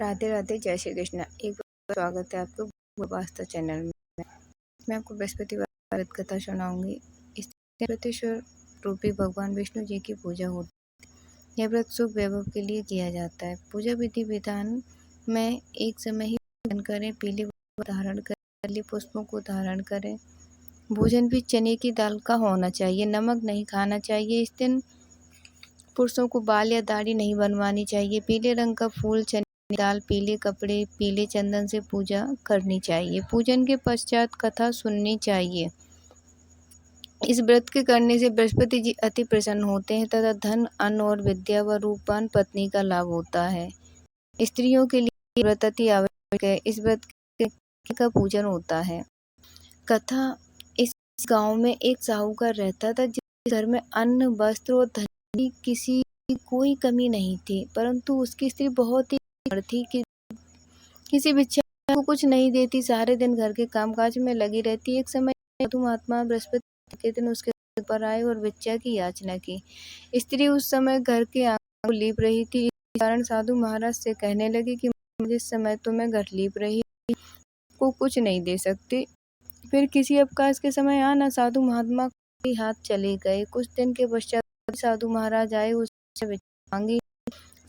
राधे राधे, जय श्री कृष्ण। एक बार स्वागत है आपको वास्तव चैनल में। मैं आपको बृहस्पतिवार कथा सुनाऊंगी। इस बृहस्पतिश्वर रूपी भगवान विष्णु जी की पूजा होती है। यह व्रत सुख वैभव के लिए किया जाता है। पूजा विधि विधान में एक समय ही भोजन करें, पीले वस्त्र धारण करें, काले पुष्पों को धारण करें। भोजन भी चने की दाल का होना चाहिए। नमक नहीं खाना चाहिए। इस दिन पुरुषों को बाल या दाढ़ी नहीं बनवानी चाहिए। पीले रंग का फूल, चने की दाल, पीले कपड़े, पीले चंदन से पूजा करनी चाहिए। पूजन के पश्चात कथा सुननी चाहिए। इस व्रत के करने से बृहस्पति जी अति प्रसन्न होते हैं तथा धन, अन्न और विद्या व रूपवान पत्नी का लाभ होता है। स्त्रियों के लिए व्रत अति आवश्यक है। इस व्रत का पूजन होता है। कथा। इस गांव में एक साहूकार रहता था जिस घर में अन्न, वस्त्र और धन की कोई कमी नहीं थी, परंतु उसकी स्त्री बहुत ही थी कि किसी भिक्षा को कुछ नहीं देती, सारे दिन घर के कामकाज में लगी रहती। एक समय साधु महात्मा बृहस्पति के दिन उसके घर पर आए और भिक्षा की याचना की। स्त्री उस समय घर के आंगन को लीप रही थी। इस कारण साधु महाराज से कहने लगी कि जिस समय तो मैं घर लीप रही को कुछ नहीं दे सकती, फिर किसी अवकाश के समय आना। साधु महात्मा के हाथ चले गए। कुछ दिन के पश्चात साधु महाराज आए, उससे भिक्षा मांगी।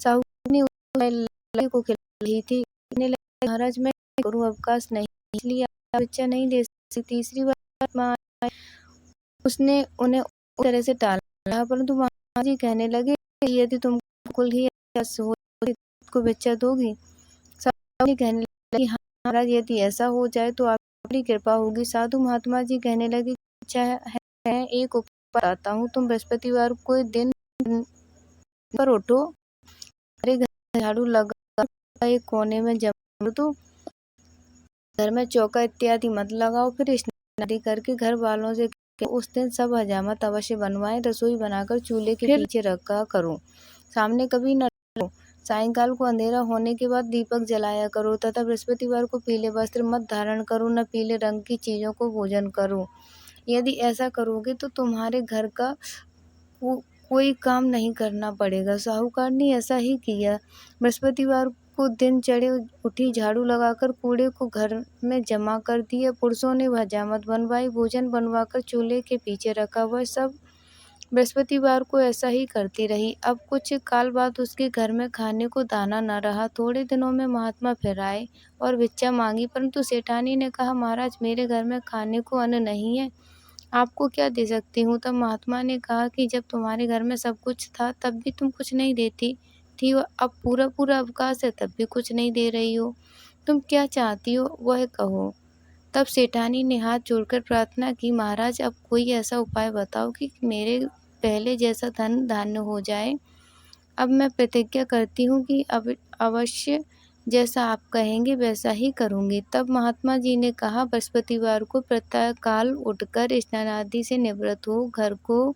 साहू ने लड़के को खिला रही थी। महाराज, मैं करूं, अवकाश नहीं, इसलिए आप भिक्षा नहीं दे सकती। तीसरी बार उसने उन्हें उस तरह से टाला, परंतु महाराज जी कहने लगे यदि तुम कुल ही को भिक्षा दोगी। साधु जी कहने लगे हाँ महाराज, यदि ऐसा हो जाए तो आपकी कृपा होगी। साधु महात्मा जी कहने लगे अच्छा है, एक उपाय बताता हूँ। तुम बृहस्पतिवार को दिन पर उठो, अरे घर झाड़ू लगा एक कोने में जमा दो, घर में चौका इत्यादि मत लगाओ, फिर स्नान आदि करके घर वालों से उस दिन सब हजामत अवश्य बनवाएं। रसोई बनाकर चूल्हे के पीछे रखा करो, सामने कभी न रखो। सायंकाल को अंधेरा होने के बाद दीपक जलाया करो तथा बृहस्पतिवार को पीले वस्त्र मत धारण करो, न पीले रंग की चीजों को भोजन करो। यदि ऐसा करोगे तो तुम्हारे घर का कोई काम नहीं करना पड़ेगा। साहूकार ने ऐसा ही किया। बृहस्पतिवार को दिन चढ़े उठी, झाड़ू लगाकर कूड़े को घर में जमा कर दिया। पुरुषों ने हजामत बनवाई, भोजन बनवाकर चूल्हे के पीछे रखा। वह सब बृहस्पतिवार को ऐसा ही करती रही। अब कुछ काल बाद उसके घर में खाने को दाना न रहा। थोड़े दिनों में महात्मा फिर आए और भिक्षा मांगी, परंतु सेठानी ने कहा महाराज, मेरे घर में खाने को अन्न नहीं है, आपको क्या दे सकती हूँ। तब महात्मा ने कहा कि जब तुम्हारे घर में सब कुछ था तब भी तुम कुछ नहीं देती थी, अब पूरा अवकाश है तब भी कुछ नहीं दे रही हो। तुम क्या चाहती हो वह कहो। तब सेठानी ने हाथ जोड़कर प्रार्थना की, महाराज अब कोई ऐसा उपाय बताओ कि मेरे पहले जैसा धन धान्य हो जाए। अब मैं प्रतिज्ञा करती हूँ कि अब अवश्य जैसा आप कहेंगे वैसा ही करूँगी। तब महात्मा जी ने कहा बृहस्पतिवार को प्रातःकाल उठकर स्नान आदि से निवृत्त हो, घर को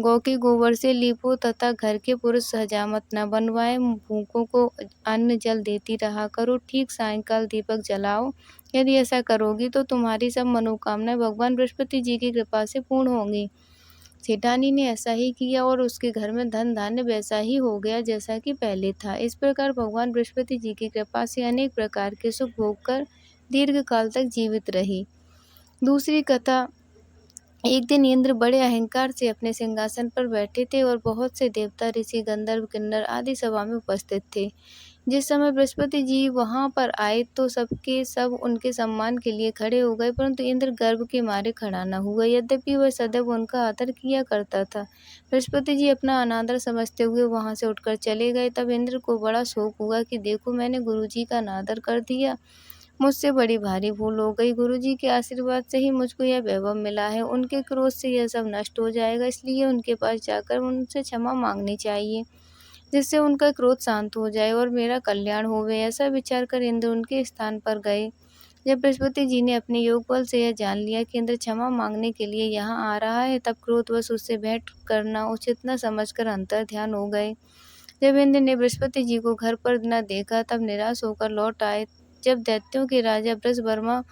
गौ के गोबर से लीपो तथा घर के पुरुष हजामत न बनवाए, भूखों को अन्न जल देती रहा करो, ठीक सायंकाल दीपक जलाओ। यदि ऐसा करोगी तो तुम्हारी सब मनोकामनाएं भगवान बृहस्पति जी की कृपा से पूर्ण होंगी। सेठानी ने ऐसा ही किया और उसके घर में धन धान्य वैसा ही हो गया जैसा कि पहले था। इस प्रकार भगवान बृहस्पति जी की कृपा से अनेक प्रकार के सुख भोग कर दीर्घ काल तक जीवित रही। दूसरी कथा। एक दिन इंद्र बड़े अहंकार से अपने सिंहासन पर बैठे थे और बहुत से देवता, ऋषि, गंधर्व, किन्नर आदि सभा में उपस्थित थे। जिस समय बृहस्पति जी वहां पर आए तो सबके सब उनके सम्मान के लिए खड़े हो गए, परंतु इंद्र गर्व के मारे खड़ा न हुआ, यद्यपि वह सदैव उनका आदर किया करता था। बृहस्पति जी अपना अनादर समझते हुए वहां से उठकर चले गए। तब इंद्र को बड़ा शोक हुआ कि देखो, मैंने गुरु जी का अनादर कर दिया, मुझसे बड़ी भारी भूल हो गई। गुरुजी के आशीर्वाद से ही मुझको यह वैभव मिला है, उनके क्रोध से यह सब नष्ट हो जाएगा, इसलिए उनके पास जाकर उनसे क्षमा मांगनी चाहिए, जिससे उनका क्रोध शांत हो जाए और मेरा कल्याण होवे। ऐसा विचार कर इंद्र उनके स्थान पर गए। जब बृहस्पति जी ने अपने योग बल से यह जान लिया कि इंद्र क्षमा मांगने के लिए यहाँ आ रहा है, तब क्रोधवश उससे भेंट करना उचित न समझकर अंतर ध्यान हो गए। जब इंद्र ने बृहस्पति जी को घर पर न देखा तब निराश होकर लौट आए। जब दैत्यों के राजा बृहस्पति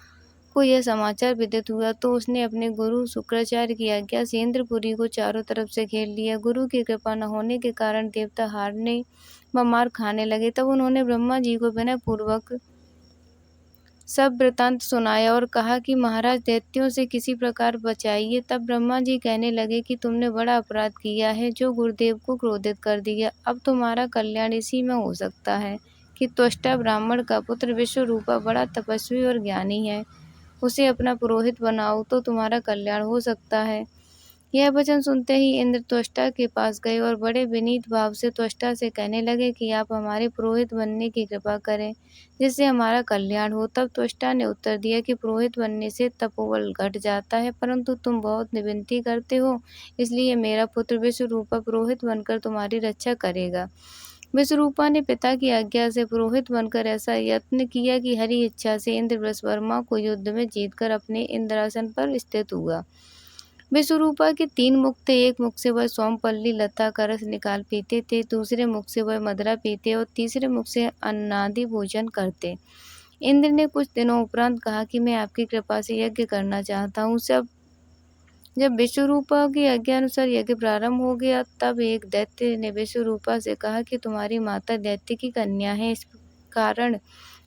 को यह समाचार विदित हुआ तो उसने अपने गुरु शुक्राचार्य की आज्ञा से इंद्रपुरी को चारों तरफ से घेर लिया। गुरु की कृपा न होने के कारण देवता हारने व मार खाने लगे। तब उन्होंने ब्रह्मा जी को विनय पूर्वक सब वृतांत सुनाया और कहा कि महाराज, दैत्यों से किसी प्रकार बचाइए। तब ब्रह्मा जी कहने लगे कि तुमने बड़ा अपराध किया है, जो गुरुदेव को क्रोधित कर दिया। अब तुम्हारा कल्याण इसी में हो सकता है कि त्वष्टा ब्राह्मण का पुत्र विश्वरूपा बड़ा तपस्वी और ज्ञानी है, उसे अपना पुरोहित बनाओ तो तुम्हारा कल्याण हो सकता है। यह वचन सुनते ही इंद्र त्वष्टा के पास गए और बड़े विनीत भाव से त्वष्टा से कहने लगे कि आप हमारे पुरोहित बनने की कृपा करें, जिससे हमारा कल्याण हो। तब त्वष्टा ने उत्तर दिया कि पुरोहित बनने से तपोबल घट जाता है, परंतु तुम बहुत विनती करते हो, इसलिए मेरा पुत्र विश्वरूपा पुरोहित बनकर तुम्हारी रक्षा करेगा। विश्वरूपा ने पिता की आज्ञा से पुरोहित बनकर ऐसा यत्न किया कि हरि इच्छा से इंद्र वृषवर्मा को युद्ध में जीतकर अपने इंद्रासन पर स्थित हुआ। विश्वरूपा के 3 मुख थे। एक मुख से वह सोमपल्ली लता का रस निकाल पीते थे, दूसरे मुख से वह मदिरा पीते और तीसरे मुख से अन्नादि भोजन करते। इंद्र ने कुछ दिनों उपरांत कहा कि मैं आपकी कृपा से यज्ञ करना चाहता हूँ। जब विश्वरूपा की आज्ञानुसार यज्ञ प्रारंभ हो गया, तब एक दैत्य ने विश्वरूपा से कहा कि तुम्हारी माता दैत्य की कन्या है, इस कारण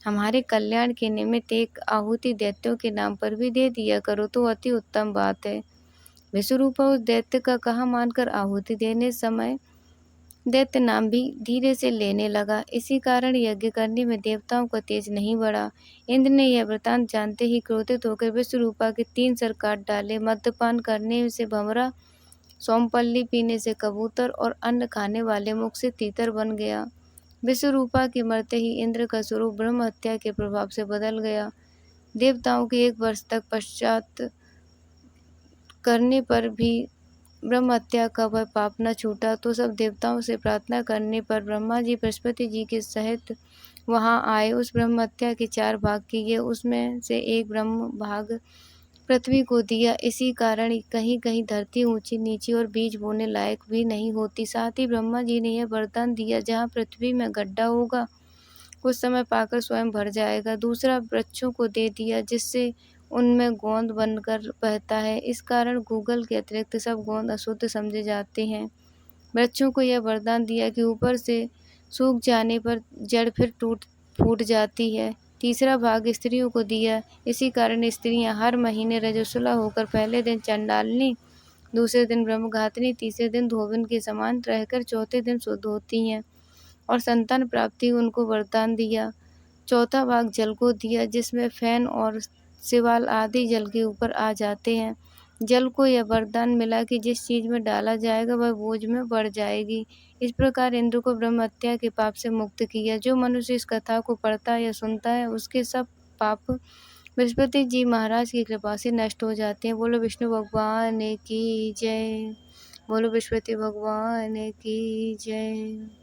हमारे कल्याण के निमित्त एक आहुति दैत्यों के नाम पर भी दे दिया करो तो अति उत्तम बात है। विश्वरूपा उस दैत्य का कहा मानकर आहुति देने समय दैत्य नाम भी धीरे से लेने लगा। इसी कारण यज्ञ करने में देवताओं का तेज नहीं बढ़ा। इंद्र ने यह वृतांत जानते ही क्रोधित होकर विश्वरूपा के 3 सिर काट डाले। मद्यपान करने से भंवरा, सोमपल्ली पीने से कबूतर और अन्न खाने वाले मुख से तीतर बन गया। विश्वरूपा के मरते ही इंद्र का स्वरूप ब्रह्म हत्या के प्रभाव से बदल गया। देवताओं के 1 वर्ष तक पश्चात करने पर भी ब्रह्म हत्या का वह पाप न छूटा, तो सब देवताओं से प्रार्थना करने पर ब्रह्मा जी बृहस्पति जी के सहित वहां आए। उस ब्रह्म हत्या के 4 भाग किए, उसमें से एक ब्रह्म भाग पृथ्वी को दिया। इसी कारण कहीं कहीं धरती ऊंची नीची और बीज बोने लायक भी नहीं होती। साथ ही ब्रह्मा जी ने यह वरदान दिया, जहाँ पृथ्वी में गड्ढा होगा कुछ समय पाकर स्वयं भर जाएगा। दूसरा वृक्षों को दे दिया, जिससे उनमें गोंद बनकर बहता है। इस कारण गूगल के अतिरिक्त सब गोंद अशुद्ध समझे जाते हैं। वृक्षों को यह वरदान दिया कि ऊपर से सूख जाने पर जड़ फिर फूट जाती है। तीसरा भाग स्त्रियों को दिया। इसी कारण स्त्रियां हर महीने रजस्वला होकर पहले दिन चंडालिनी, दूसरे दिन ब्रह्मघातिनी, तीसरे दिन धोबिन के समान रहकर चौथे दिन शुद्ध होती हैं और संतान प्राप्ति उनको वरदान दिया। चौथा भाग जल को दिया, जिसमें फैन और शिवाल आदि जल के ऊपर आ जाते हैं। जल को यह वरदान मिला कि जिस चीज में डाला जाएगा वह बोझ में बढ़ जाएगी। इस प्रकार इंद्र को ब्रह्म हत्या के पाप से मुक्त किया। जो मनुष्य इस कथा को पढ़ता या सुनता है, उसके सब पाप बृहस्पति जी महाराज की कृपा से नष्ट हो जाते हैं। बोलो विष्णु भगवान की जय। बोलो बृहस्पति भगवान की जय।